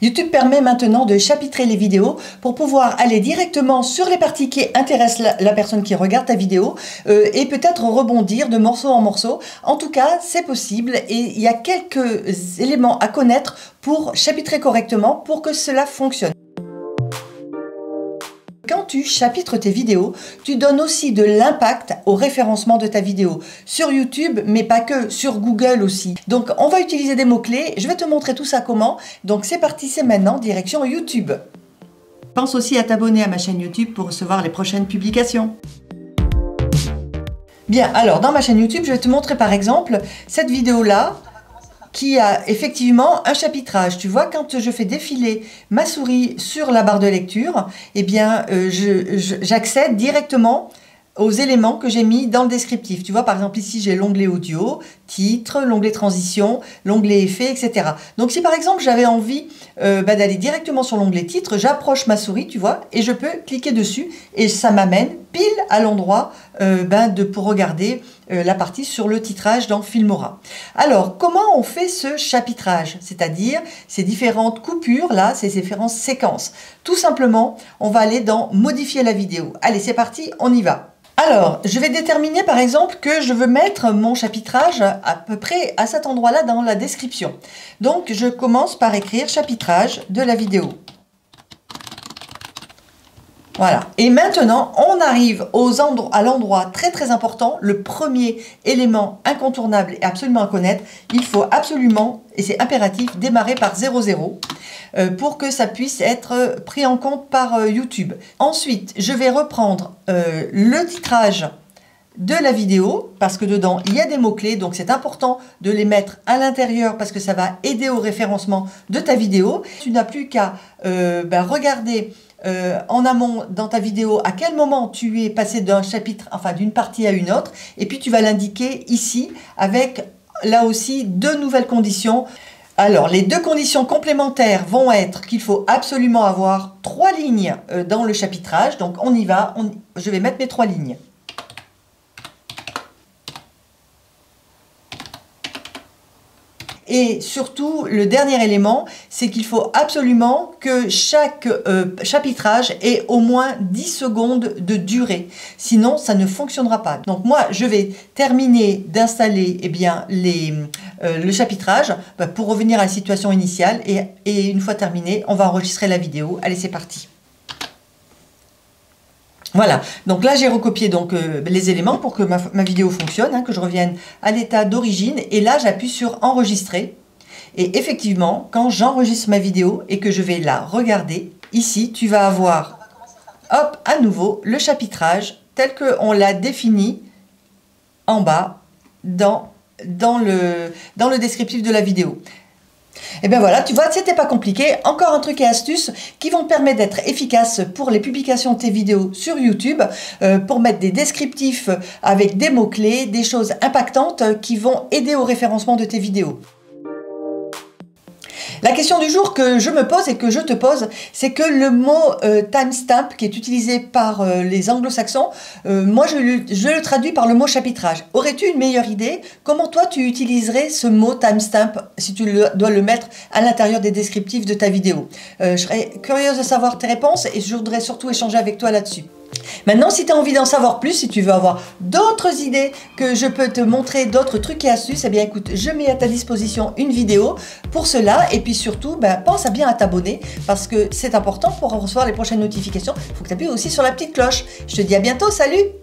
YouTube permet maintenant de chapitrer les vidéos pour pouvoir aller directement sur les parties qui intéressent la personne qui regarde ta vidéo et peut-être rebondir de morceau en morceau. En tout cas, c'est possible et il y a quelques éléments à connaître pour chapitrer correctement pour que cela fonctionne. Quand tu chapitres tes vidéos, tu donnes aussi de l'impact au référencement de ta vidéo sur YouTube, mais pas que, sur Google aussi. Donc, on va utiliser des mots-clés. Je vais te montrer tout ça comment. Donc, c'est parti, c'est maintenant, direction YouTube. Pense aussi à t'abonner à ma chaîne YouTube pour recevoir les prochaines publications. Bien, alors, dans ma chaîne YouTube, je vais te montrer par exemple cette vidéo-là, qui a effectivement un chapitrage. Tu vois, quand je fais défiler ma souris sur la barre de lecture, eh bien, j'accède directement aux éléments que j'ai mis dans le descriptif. Tu vois, par exemple, ici, j'ai l'onglet audio, titre, l'onglet transition, l'onglet effet, etc. Donc, si par exemple, j'avais envie d'aller directement sur l'onglet titre, j'approche ma souris, tu vois, et je peux cliquer dessus et ça m'amène pile à l'endroit pour regarder la partie sur le titrage dans Filmora. Alors, comment on fait ce chapitrage? C'est-à-dire ces différentes coupures, là, ces différentes séquences. Tout simplement, on va aller dans modifier la vidéo. Allez, c'est parti, on y va. Alors, je vais déterminer par exemple que je veux mettre mon chapitrage à peu près à cet endroit-là dans la description. Donc, je commence par écrire chapitrage de la vidéo. Voilà. Et maintenant, on arrive à l'endroit très très important, le premier élément incontournable et absolument à connaître. Il faut absolument, et c'est impératif, démarrer par 00 pour que ça puisse être pris en compte par YouTube. Ensuite, je vais reprendre le titrage de la vidéo parce que dedans il y a des mots-clés, donc c'est important de les mettre à l'intérieur parce que ça va aider au référencement de ta vidéo. Tu n'as plus qu'à regarder en amont dans ta vidéo à quel moment tu es passé d'un chapitre, enfin d'une partie à une autre, et puis tu vas l'indiquer ici avec là aussi deux nouvelles conditions. Alors les deux conditions complémentaires vont être qu'il faut absolument avoir 3 lignes dans le chapitrage, donc on y va, je vais mettre mes 3 lignes. Et surtout, le dernier élément, c'est qu'il faut absolument que chaque chapitrage ait au moins 10 secondes de durée. Sinon, ça ne fonctionnera pas. Donc moi, je vais terminer d'installer le chapitrage pour revenir à la situation initiale. Et une fois terminé, on va enregistrer la vidéo. Allez, c'est parti. Voilà, donc là j'ai recopié les éléments pour que ma vidéo fonctionne, que je revienne à l'état d'origine, et là j'appuie sur enregistrer, et effectivement quand j'enregistre ma vidéo et que je vais la regarder, ici tu vas avoir, hop, à nouveau le chapitrage tel qu'on l'a défini en bas dans le descriptif de la vidéo. Et bien voilà, tu vois, c'était pas compliqué. Encore un truc et astuce qui vont te permettre d'être efficace pour les publications de tes vidéos sur YouTube, pour mettre des descriptifs avec des mots-clés, des choses impactantes qui vont aider au référencement de tes vidéos. La question du jour que je me pose et que je te pose, c'est que le mot timestamp qui est utilisé par les anglo-saxons, moi je le traduis par le mot chapitrage. Aurais-tu une meilleure idée? Comment toi tu utiliserais ce mot timestamp si tu dois le mettre à l'intérieur des descriptifs de ta vidéo? Je serais curieuse de savoir tes réponses et je voudrais surtout échanger avec toi là-dessus. Maintenant, si tu as envie d'en savoir plus, si tu veux avoir d'autres idées que je peux te montrer, d'autres trucs et astuces, eh bien écoute, je mets à ta disposition une vidéo pour cela. Et puis surtout, pense à bien t'abonner parce que c'est important pour recevoir les prochaines notifications. Il faut que tu appuies aussi sur la petite cloche. Je te dis à bientôt, salut!